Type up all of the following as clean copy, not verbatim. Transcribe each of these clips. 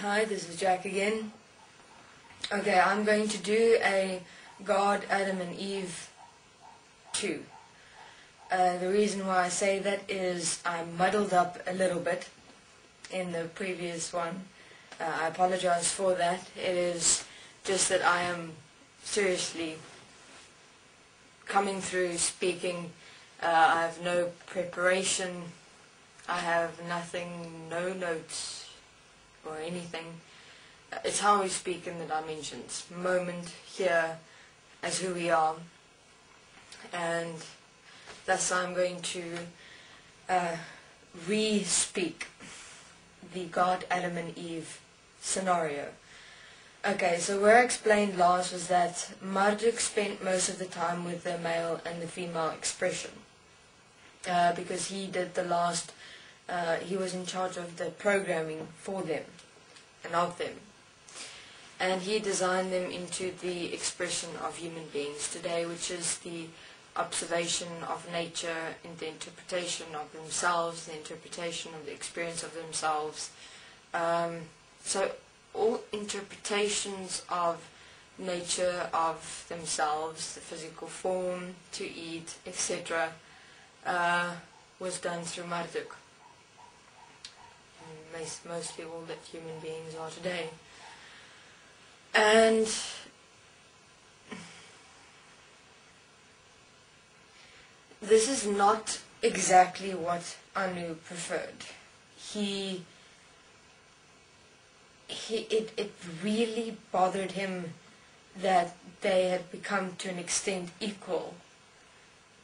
Hi, this is Jack again. Okay, I'm going to do a God, Adam and Eve 2. The reason why I say that is I muddled up a little bit in the previous one. I apologize for that. It is just that I am seriously coming through speaking. I have no preparation. I have nothing, no notes or anything. It's how we speak in the dimensions, moment, here, as who we are. And thus I'm going to re-speak the God, Adam and Eve scenario. Okay, so where I explained last was that Marduk spent most of the time with the male and the female expression. Because he did the last, he was in charge of the programming for them and of them. And he designed them into the expression of human beings today, which is the observation of nature and the interpretation of themselves, the interpretation of the experience of themselves. So all interpretations of nature, of themselves, the physical form, to eat, etc., was done through Marduk. Mostly all that human beings are today. And this is not exactly what Anu preferred. It really bothered him that they had become to an extent equal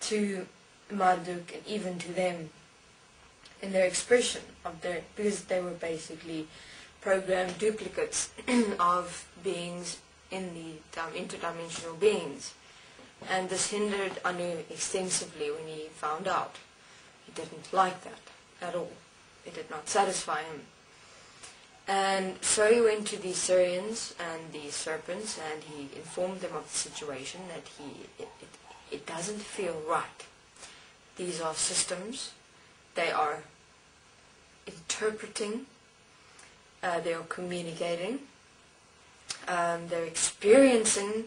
to Marduk and even to them in their expression of their, because they were basically programmed duplicates of beings in the interdimensional beings. And this hindered Anu extensively when he found out. He didn't like that at all. It did not satisfy him. And so he went to the Syrians and the serpents and he informed them of the situation, that it doesn't feel right. These are systems. They are interpreting. They are communicating. They're experiencing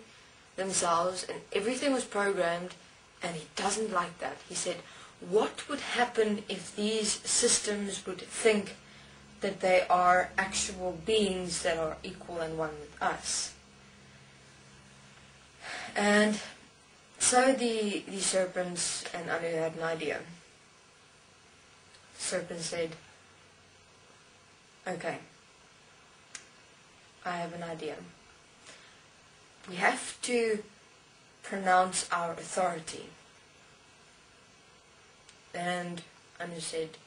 themselves, and everything was programmed, and he doesn't like that. He said, what would happen if these systems would think that they are actual beings that are equal and one with us? And so the serpents and Anu had an idea. The serpent said, okay, I have an idea. We have to pronounce our authority. And Anu said,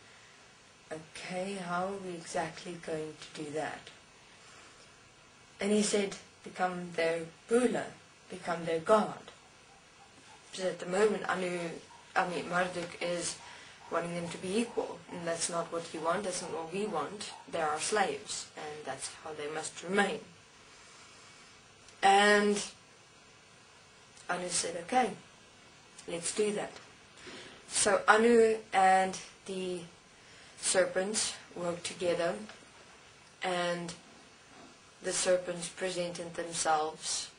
okay, how are we exactly going to do that? And he said, become their ruler, become their god. So at the moment Marduk is wanting them to be equal, and that's not what you want, that's not what we want. They are slaves, and that's how they must remain. And Anu said, okay, let's do that. So Anu and the serpents worked together, and the serpents presented themselves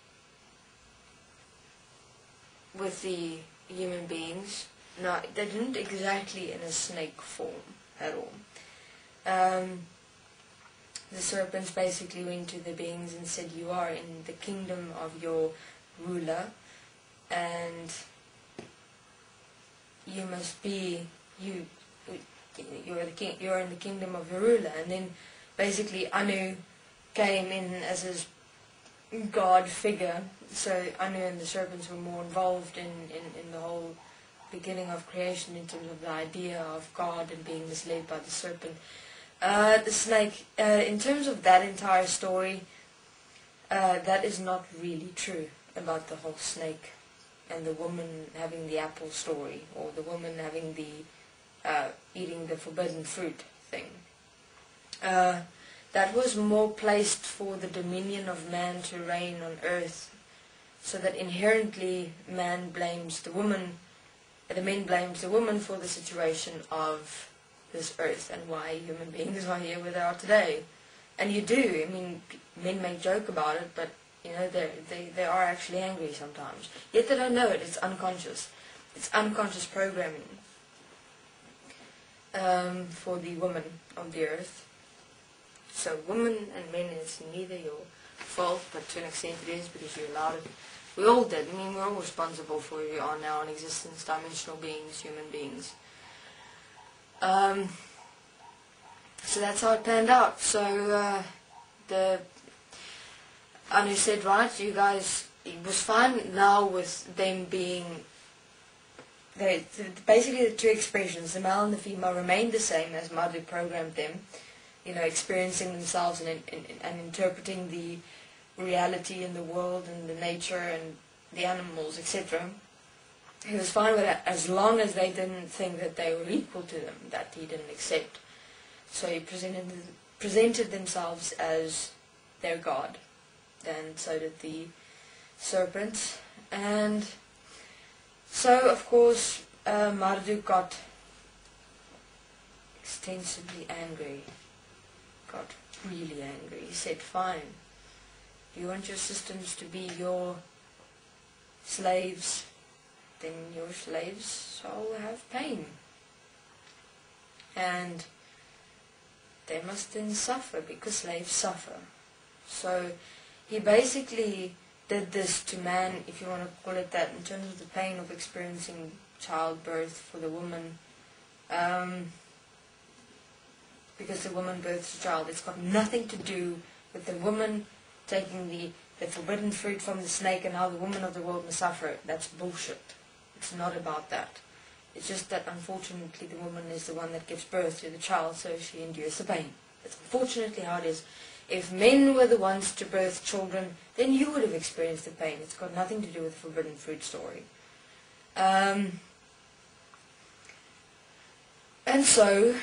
with the human beings. Now, they didn't exactly in a snake form at all. The serpents basically went to the beings and said, you are in the kingdom of your ruler, and you must be, you're in the kingdom of your ruler. And then basically Anu came in as his god figure. So Anu and the serpents were more involved in the whole beginning of creation in terms of the idea of God and being misled by the serpent. The snake, in terms of that entire story, that is not really true about the whole snake and the woman having the apple story, or the woman having the eating the forbidden fruit thing. That was more placed for the dominion of man to reign on earth, so that inherently man blames the woman, the man blames the woman for the situation of this earth and why human beings are here where they are today. And you do. I mean, men make joke about it, but you know, they are actually angry sometimes. Yet they don't know it. It's unconscious. It's unconscious programming for the woman of the earth. So women and men, it's neither your fault, but to an extent it is, because you allowed it. We all did. I mean, we're all responsible for who we are now in existence, dimensional beings, human beings. So that's how it panned out. So Anu said, right, you guys, it was fine now with them being, basically the two expressions, the male and the female, remained the same as Mother programmed them, you know, experiencing themselves and interpreting the reality in the world and the nature and the animals, etc. He was fine with that as long as they didn't think that they were equal to them, that he didn't accept. So he presented themselves as their god, and so did the serpent. And so, of course, Marduk got extensively angry, got really angry. He said, fine, you want your systems to be your slaves, then your slaves shall have pain. And they must then suffer, because slaves suffer. So he basically did this to man, if you want to call it that, in terms of the pain of experiencing childbirth for the woman. Because the woman births a child. It's got nothing to do with the woman taking the forbidden fruit from the snake and how the woman of the world must suffer. That's bullshit. It's not about that. It's just that unfortunately the woman is the one that gives birth to the child, so she endures the pain. That's unfortunately how it is. If men were the ones to birth children, then you would have experienced the pain. It's got nothing to do with the forbidden fruit story. And so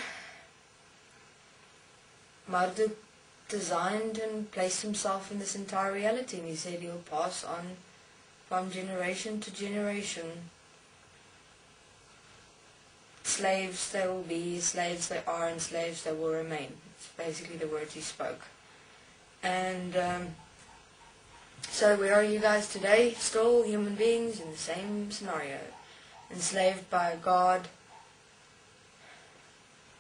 Marduk designed and placed himself in this entire reality, and he said he'll pass on from generation to generation. Slaves they will be, slaves they are, and slaves they will remain. It's basically the words he spoke. And so where are you guys today? Still human beings in the same scenario. Enslaved by a god,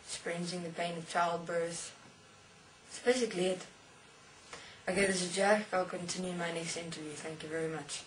experiencing the pain of childbirth. That's basically it. Okay, this is Jack. I'll continue my next interview. Thank you very much.